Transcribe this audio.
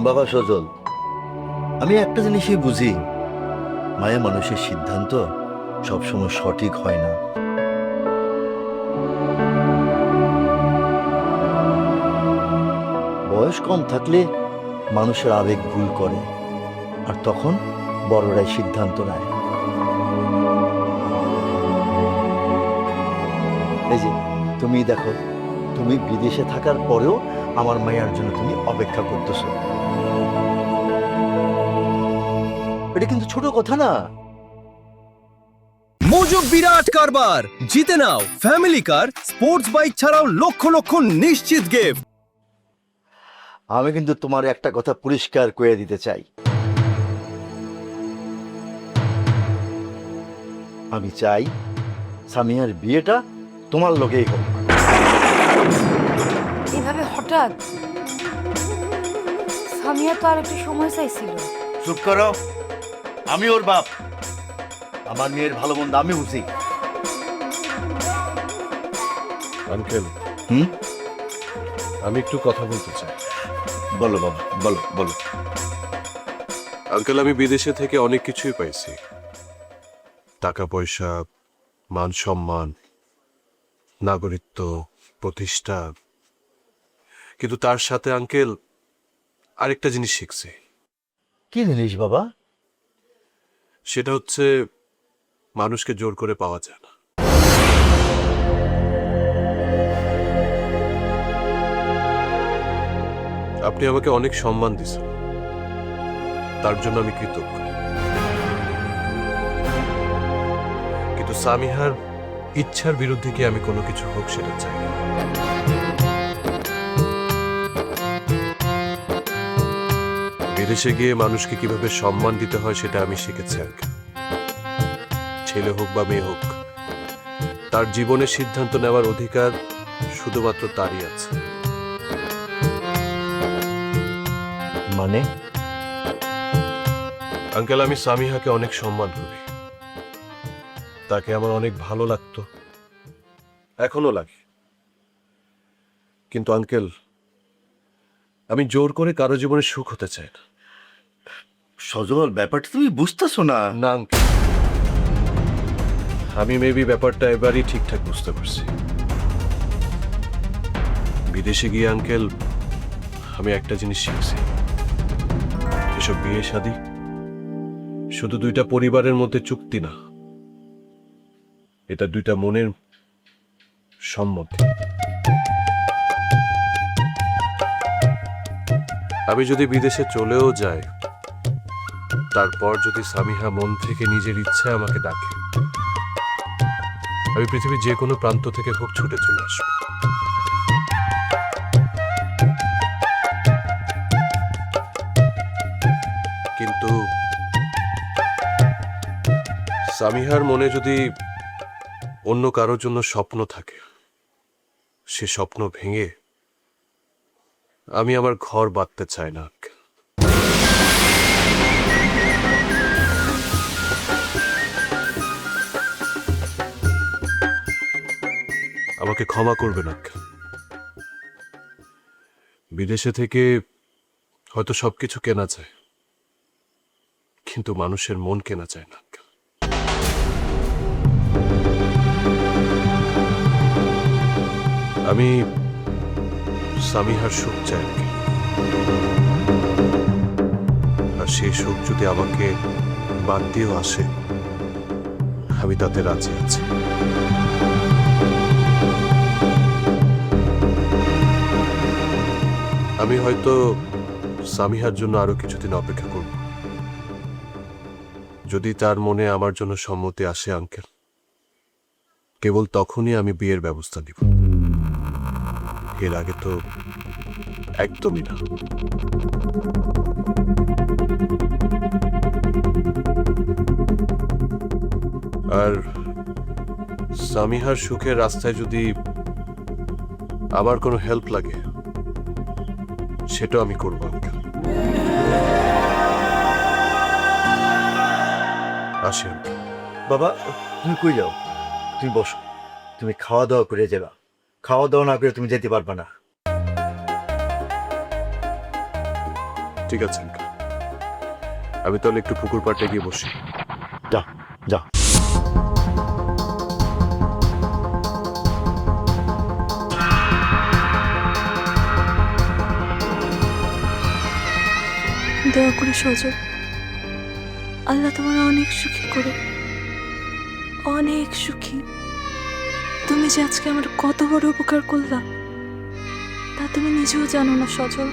বাবা সজল, আমি একটা জিনিসই বুঝি, মায়া মানুষের সিদ্ধান্ত সবসময় সঠিক হয় না। বয়স কম থাকলে মানুষের আবেগ ভুল করে, আর তখন বড়রাই সিদ্ধান্ত নেয়। এই যে তুমি দেখো, তুমি বিদেশে থাকার পরেও আমার মায়ের জন্য তুমি অপেক্ষা করতেছো, এটা কিন্তু ছোট কথা না। মোজো বিরাট কারবার, জিতে নাও ফ্যামিলি কার, স্পোর্টস বাইক ছাড়াও লক্ষ লক্ষ নিশ্চিত গিফট। আমি কিন্তু তোমার একটা কথা পরিষ্কার করে দিতে চাই, আমি চাই সামিয়ার বিয়েটা তোমার লোকেই হোক। এভাবে হঠাৎ? সামিয়া তো আর একটু সময় চাইছিল। চুপ করো, আমি ওর বাপ, আমার মেয়ের ভালো মন্দ আমি বুঝি। আঙ্কেল, আমি একটু কথা বলতে চাই। বলো বাবা, বলো বলো। আঙ্কেল, আমি বিদেশে থেকে অনেক কিছুই পাইছি, টাকা পয়সা, মান সম্মান, নাগরিকত্ব, প্রতিষ্ঠা, কিন্তু তার সাথে আঙ্কেল আরেকটা জিনিস শিখছি। কি জিনিস বাবা? সেটা হচ্ছে মানুষকে জোর করে পাওয়া যায় না। আপনি আমাকে অনেক সম্মান দিয়েছেন, তার জন্য আমি কৃতজ্ঞ, কিন্তু সামিহার ইচ্ছার বিরুদ্ধে কি আমি কোনো কিছু হোক সেটা চাই না। বিদেশে গিয়ে মানুষকে কিভাবে সম্মান দিতে হয় সেটা আমি শিখেছি আঙ্কেল। ছেলে হোক বা মেয়ে হোক, তার জীবনের সিদ্ধান্ত নেওয়ার অধিকার শুধুমাত্র তারই আছে। মানে? আঙ্কেল, আমি সামিহাকে অনেক সম্মান করি, তাকে আমার অনেক ভালো লাগতো, এখনো লাগে, কিন্তু আঙ্কেল আমি জোর করে কারো জীবনে সুখ হতে চাই না। সজল, ব্যাপারটা তুমি বুঝতেছো না। না আঙ্কেল, আমি মেবি ব্যাপারটা এবারই ঠিকঠাক বুঝতে পারছি। বিদেশে গিয়ে আঙ্কেল আমি একটা জিনিস শিখছি, এসব বিয়ে শাদী শুধু দুইটা পরিবারের মধ্যে চুক্তি না, এটা দুইটা মনের সম্মতি। আমি যদি বিদেশে চলেও যাই, তারপর যদি সামিহা মন থেকে নিজের ইচ্ছায় আমাকে ডাকে, আমি পৃথিবীর যে কোনো প্রান্ত থেকে হোক ছুটে চলে আসবো। কিন্তু সামিহার মনে যদি অন্য কারোর জন্য স্বপ্ন থাকে, সে স্বপ্ন ভেঙে আমি আমার ঘর বাঁধতে চাই না। আমাকে ক্ষমা করবে না। বিদেশে থেকে হয়তো সবকিছু কেনা যায়, কিন্তু মানুষের মন কেনা যায় না। আমি সামিহার সুখ চাই, আর সেই সুখ যদি আমাকে বাদ দিয়েও আসে, আমি তাতে রাজি আছি। আমি হয়তো সামিহার জন্য আরো কিছুদিন অপেক্ষা করব, যদি তার মনে আমার জন্য সম্মতি আসে আঙ্কেল, কেবল তখনই আমি বিয়ের ব্যবস্থা নিব, এর আগে তো একদমই না। আর সামিহার সুখের রাস্তায় যদি আমার কোনো হেল্প লাগে, সেটাও আমি করব আঙ্কেল। আসি আঙ্কেল। বাবা, তুমি কই যাও? তুমি বসো, তুমি খাওয়া দাওয়া করে যাবা, খাওয়া দাওয়া না করে তুমি যেতে পারবে না। ঠিক আছে আঙ্কেল, আমি তাহলে একটু পুকুর পাড়ে গিয়ে বসি। যা যা। দয়া করে সজল, আল্লাহ তোমার অনেক সুখী করে, অনেক সুখী। তুমি যে আজকে আমার কত বড় উপকার করলা তা তুমি নিজেও জানো না সজল।